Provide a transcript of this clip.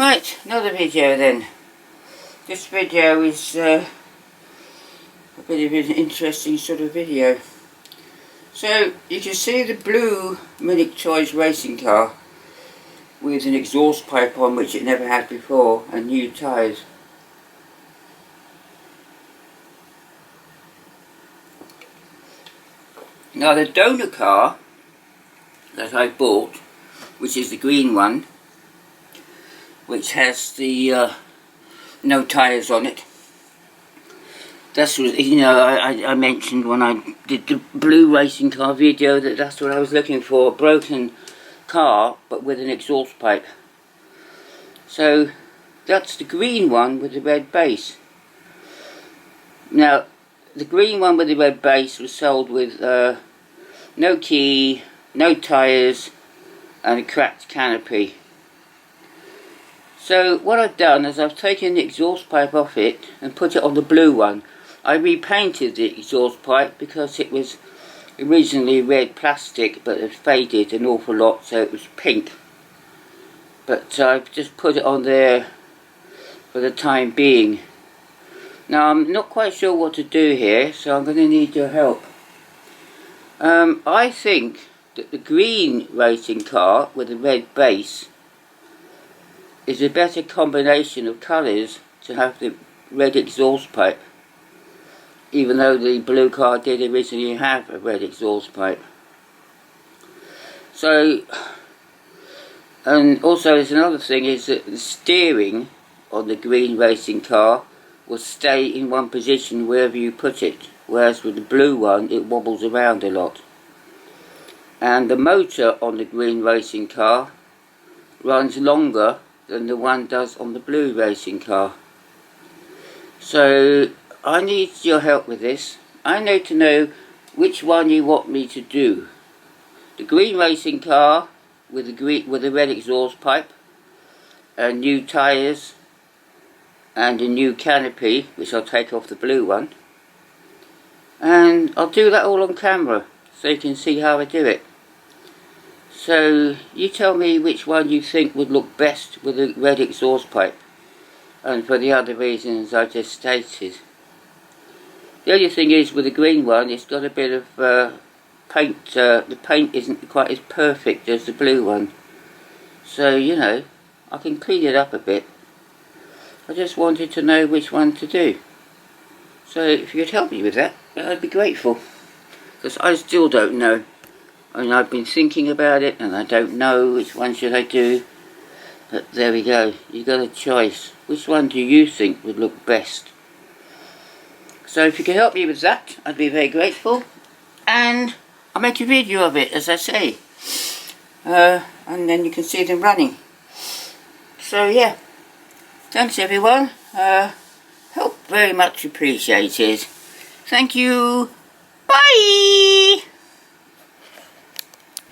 Right, another video then. This video is a bit of an interesting sort of video. So you can see the blue Minic racing car with an exhaust pipe on which it never had before and new tyres. Now the donor car that I bought, which is the green one, which has the no tyres on it. That's what, you know, I mentioned when I did the blue racing car video that that's what I was looking for, a broken car but with an exhaust pipe. So that's the green one with the red base. Now the green one with the red base was sold with no key, no tyres and a cracked canopy. So what I've done is I've taken the exhaust pipe off it and put it on the blue one. I repainted the exhaust pipe because it was originally red plastic but it faded an awful lot, so it was pink. But I've just put it on there for the time being. Now I'm not quite sure what to do here, so I'm going to need your help. I think that the green racing car with the red base is a better combination of colours to have the red exhaust pipe, even though the blue car did originally have a red exhaust pipe. So, and also there's another thing, is that the steering on the green racing car will stay in one position wherever you put it, whereas with the blue one it wobbles around a lot. And the motor on the green racing car runs longer than the one does on the blue racing car. So I need your help with this. I need to know which one you want me to do. The green racing car with the red exhaust pipe and new tyres and a new canopy, which I'll take off the blue one, and I'll do that all on camera so you can see how I do it. So you tell me which one you think would look best with a red exhaust pipe, and for the other reasons I just stated. The only thing is, with the green one, it's got a bit of paint. The paint isn't quite as perfect as the blue one, so you know, I can clean it up a bit. I just wanted to know which one to do. So if you could help me with that, I'd be grateful, because I still don't know. And I've been thinking about it and I don't know which one should I do. But there we go, you got a choice. Which one do you think would look best? So if you could help me with that, I'd be very grateful. And I'll make a video of it, as I say. And then you can see them running. So yeah, thanks everyone. Help very much appreciated. Thank you. Bye!